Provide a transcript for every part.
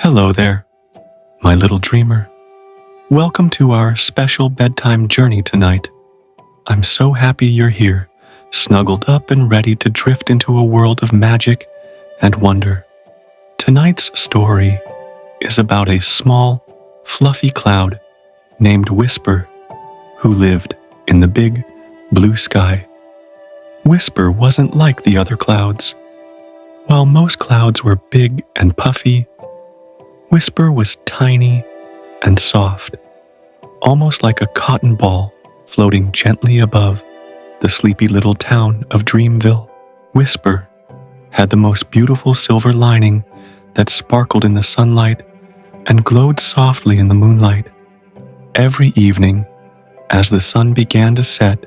Hello there, my little dreamer. Welcome to our special bedtime journey tonight. I'm so happy you're here, snuggled up and ready to drift into a world of magic and wonder. Tonight's story is about a small, fluffy cloud named Whisper, who lived in the big, blue sky. Whisper wasn't like the other clouds. While most clouds were big and puffy, Whisper was tiny and soft, almost like a cotton ball floating gently above the sleepy little town of Dreamville. Whisper had the most beautiful silver lining that sparkled in the sunlight and glowed softly in the moonlight. Every evening, as the sun began to set,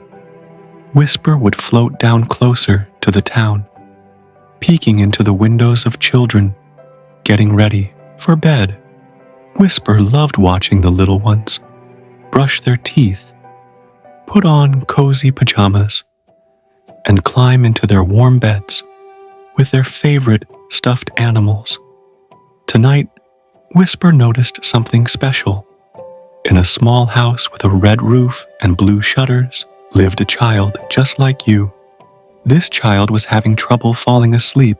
Whisper would float down closer to the town, peeking into the windows of children getting ready for bed. Whisper loved watching the little ones brush their teeth, put on cozy pajamas, and climb into their warm beds with their favorite stuffed animals. Tonight, Whisper noticed something special. In a small house with a red roof and blue shutters lived a child just like you. This child was having trouble falling asleep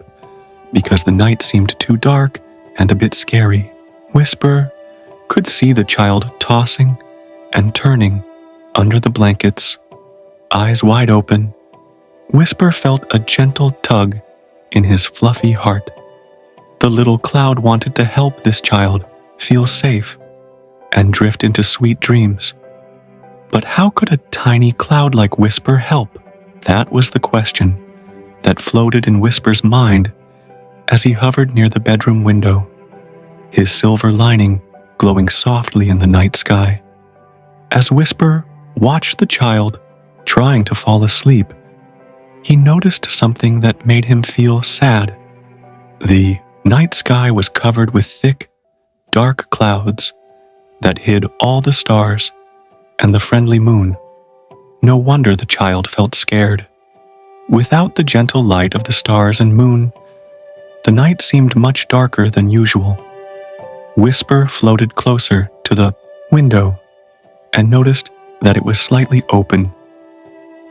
because the night seemed too dark and a bit scary. Whisper could see the child tossing and turning under the blankets, eyes wide open. Whisper felt a gentle tug in his fluffy heart. The little cloud wanted to help this child feel safe and drift into sweet dreams. But how could a tiny cloud like Whisper help? That was the question that floated in Whisper's mind as he hovered near the bedroom window, his silver lining glowing softly in the night sky. As Whisper watched the child trying to fall asleep, he noticed something that made him feel sad. The night sky was covered with thick, dark clouds that hid all the stars and the friendly moon. No wonder the child felt scared. Without the gentle light of the stars and moon, the night seemed much darker than usual. Whisper floated closer to the window and noticed that it was slightly open.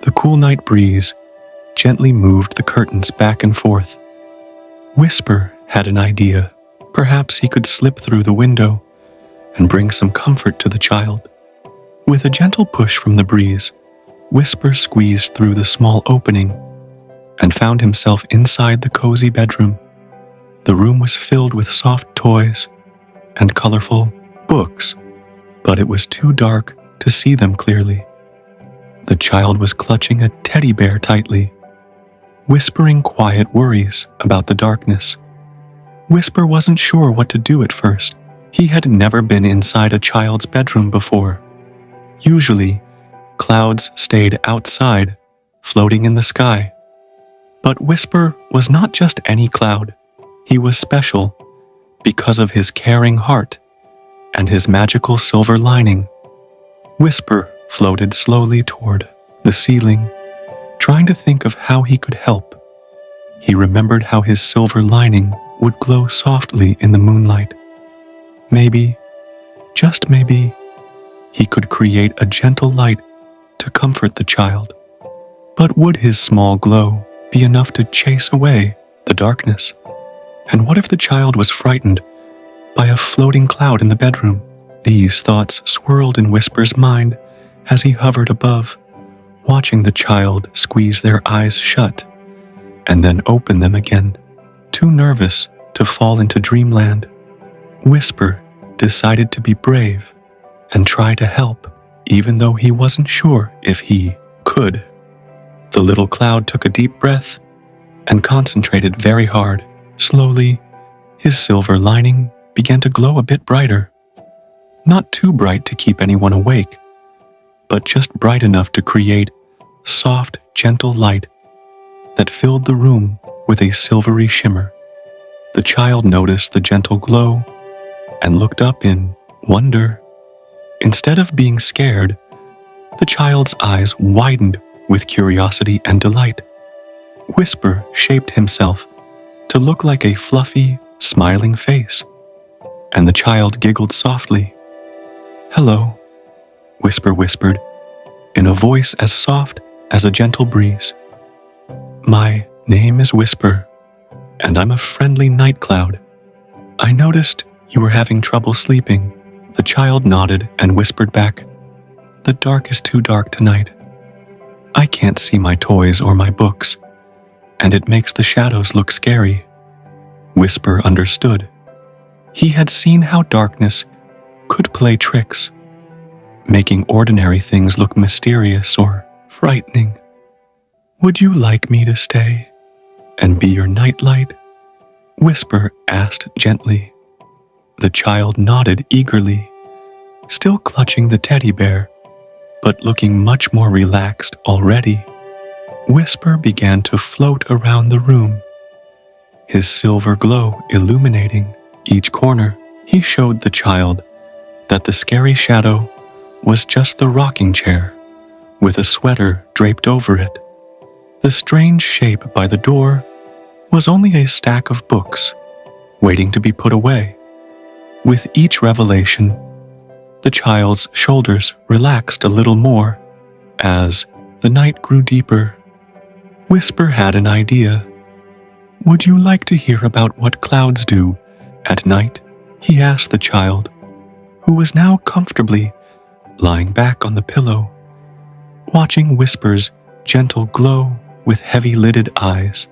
The cool night breeze gently moved the curtains back and forth. Whisper had an idea. Perhaps he could slip through the window and bring some comfort to the child. With a gentle push from the breeze, Whisper squeezed through the small opening and found himself inside the cozy bedroom. The room was filled with soft toys and colorful books, but it was too dark to see them clearly. The child was clutching a teddy bear tightly, whispering quiet worries about the darkness. Whisper wasn't sure what to do at first. He had never been inside a child's bedroom before. Usually, clouds stayed outside, floating in the sky. But Whisper was not just any cloud. He was special because of his caring heart and his magical silver lining. Whisper floated slowly toward the ceiling, trying to think of how he could help. He remembered how his silver lining would glow softly in the moonlight. Maybe, just maybe, he could create a gentle light to comfort the child. But would his small glow be enough to chase away the darkness? And what if the child was frightened by a floating cloud in the bedroom? These thoughts swirled in Whisper's mind as he hovered above, watching the child squeeze their eyes shut and then open them again, too nervous to fall into dreamland. Whisper decided to be brave and try to help, even though he wasn't sure if he could. The little cloud took a deep breath and concentrated very hard. Slowly, his silver lining began to glow a bit brighter. Not too bright to keep anyone awake, but just bright enough to create soft, gentle light that filled the room with a silvery shimmer. The child noticed the gentle glow and looked up in wonder. Instead of being scared, the child's eyes widened with curiosity and delight. Whisper shaped himself to look like a fluffy, smiling face. and the child giggled softly. "Hello," Whisper whispered, in a voice as soft as a gentle breeze. "My name is Whisper, and I'm a friendly night cloud. I noticed you were having trouble sleeping." The child nodded and whispered back, "The dark is too dark tonight. I can't see my toys or my books, and it makes the shadows look scary." Whisper understood. He had seen how darkness could play tricks, making ordinary things look mysterious or frightening. "Would you like me to stay and be your nightlight?" Whisper asked gently. The child nodded eagerly, still clutching the teddy bear, but looking much more relaxed already. Whisper began to float around the room, his silver glow illuminating each corner. He showed the child that the scary shadow was just the rocking chair, with a sweater draped over it. The strange shape by the door was only a stack of books, waiting to be put away. With each revelation, the child's shoulders relaxed a little more as the night grew deeper. Whisper had an idea. "Would you like to hear about what clouds do at night?" he asked the child, who was now comfortably lying back on the pillow, watching Whisper's gentle glow with heavy-lidded eyes.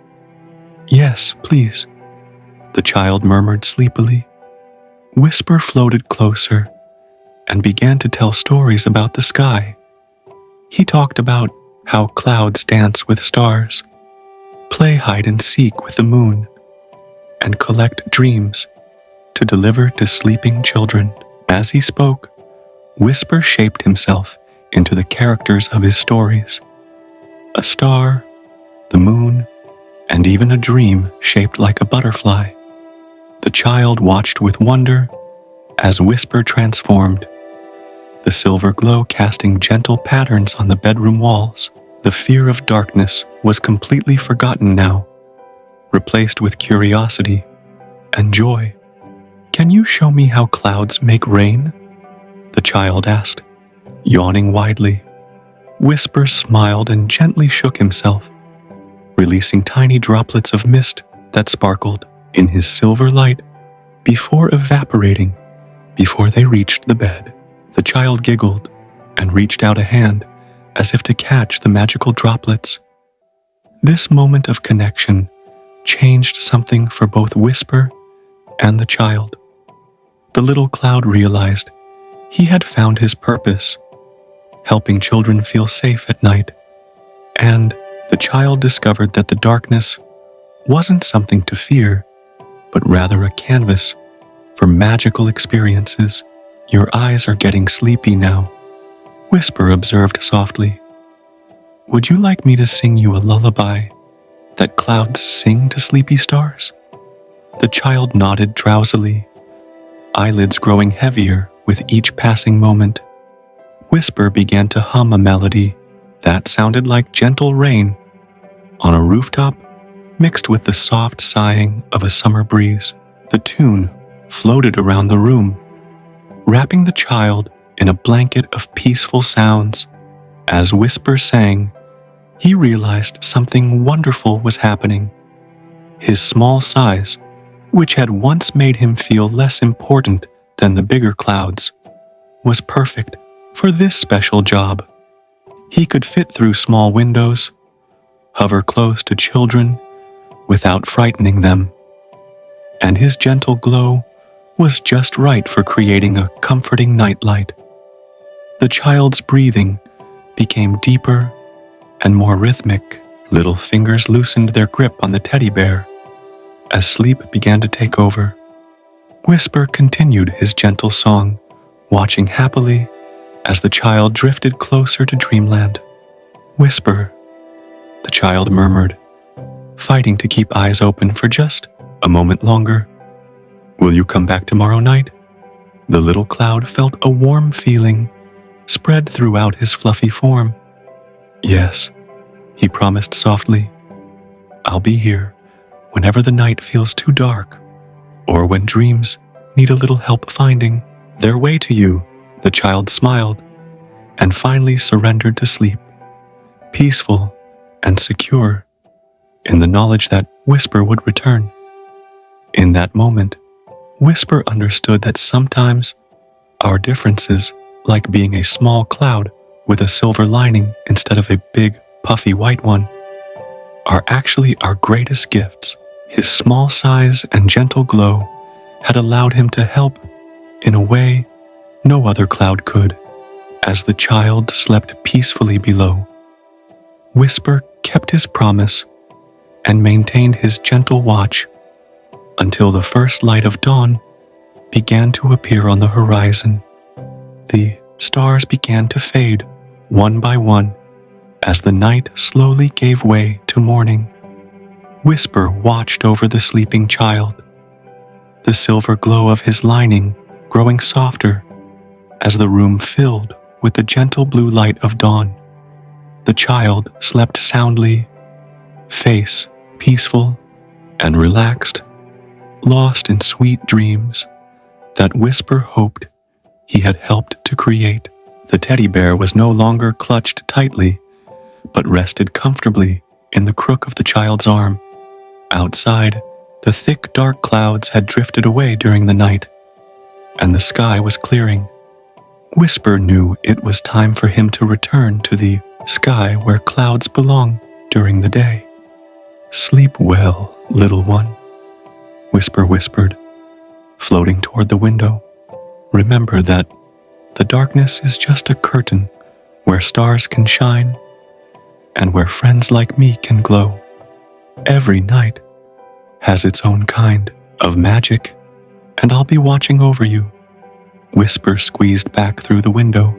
"Yes, please," the child murmured sleepily. Whisper floated closer and began to tell stories about the sky. He talked about how clouds dance with stars, play hide and seek with the moon, and collect dreams to deliver to sleeping children. As he spoke, Whisper shaped himself into the characters of his stories. A star, the moon, and even a dream shaped like a butterfly. The child watched with wonder as Whisper transformed, the silver glow casting gentle patterns on the bedroom walls. The fear of darkness was completely forgotten now, replaced with curiosity and joy. "Can you show me how clouds make rain?" the child asked, yawning widely. Whisper smiled and gently shook himself, releasing tiny droplets of mist that sparkled in his silver light before evaporating before they reached the bed. The child giggled and reached out a hand as if to catch the magical droplets. This moment of connection changed something for both Whisper and the child. The little cloud realized he had found his purpose, helping children feel safe at night, and the child discovered that the darkness wasn't something to fear, but rather a canvas for magical experiences. "Your eyes are getting sleepy now," Whisper observed softly. "Would you like me to sing you a lullaby that clouds sing to sleepy stars?" The child nodded drowsily, eyelids growing heavier with each passing moment. Whisper began to hum a melody that sounded like gentle rain on a rooftop mixed with the soft sighing of a summer breeze. The tune floated around the room, wrapping the child in a blanket of peaceful sounds. As Whisper sang, he realized something wonderful was happening. His small size, which had once made him feel less important than the bigger clouds, was perfect for this special job. He could fit through small windows, hover close to children without frightening them, and his gentle glow was just right for creating a comforting nightlight. The child's breathing became deeper and more rhythmic. Little fingers loosened their grip on the teddy bear as sleep began to take over. Whisper continued his gentle song, watching happily as the child drifted closer to dreamland. "Whisper," the child murmured, fighting to keep eyes open for just a moment longer. "Will you come back tomorrow night?" The little cloud felt a warm feeling spread throughout his fluffy form. "Yes," he promised softly. "I'll be here whenever the night feels too dark or when dreams need a little help finding their way to you." The child smiled and finally surrendered to sleep, peaceful and secure in the knowledge that Whisper would return. In that moment, Whisper understood that sometimes our differences, like being a small cloud with a silver lining instead of a big, puffy white one, are actually our greatest gifts. His small size and gentle glow had allowed him to help in a way no other cloud could. As the child slept peacefully below, Whisper kept his promise and maintained his gentle watch until the first light of dawn began to appear on the horizon. The stars began to fade one by one as the night slowly gave way to morning. Whisper watched over the sleeping child, the silver glow of his lining growing softer as the room filled with the gentle blue light of dawn. The child slept soundly, face peaceful and relaxed, lost in sweet dreams that Whisper hoped he had helped to create. The teddy bear was no longer clutched tightly, but rested comfortably in the crook of the child's arm. Outside, the thick dark clouds had drifted away during the night, and the sky was clearing. Whisper knew it was time for him to return to the sky where clouds belong during the day. "Sleep well, little one," Whisper whispered, floating toward the window. "Remember that the darkness is just a curtain where stars can shine and where friends like me can glow. Every night has its own kind of magic, and I'll be watching over you." Whisper squeezed back through the window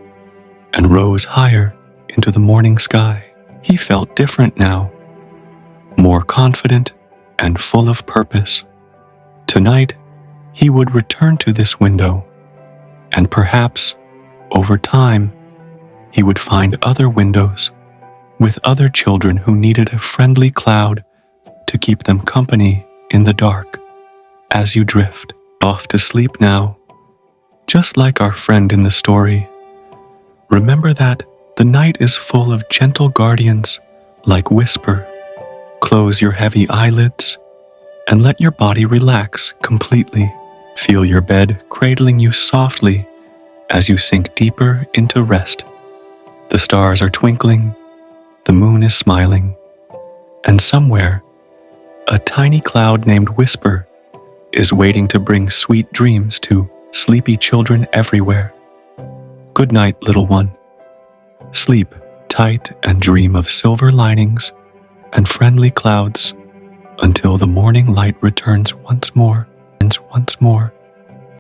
and rose higher into the morning sky. He felt different now, more confident and full of purpose. Tonight, he would return to this window, and perhaps, over time, he would find other windows with other children who needed a friendly cloud to keep them company in the dark. As you drift off to sleep now, just like our friend in the story, remember that the night is full of gentle guardians like Whisper. Close your heavy eyelids and let your body relax completely. Feel your bed cradling you softly as you sink deeper into rest. The stars are twinkling, the moon is smiling, and somewhere, a tiny cloud named Whisper is waiting to bring sweet dreams to sleepy children everywhere. Good night, little one. Sleep tight and dream of silver linings and friendly clouds until the morning light returns once more.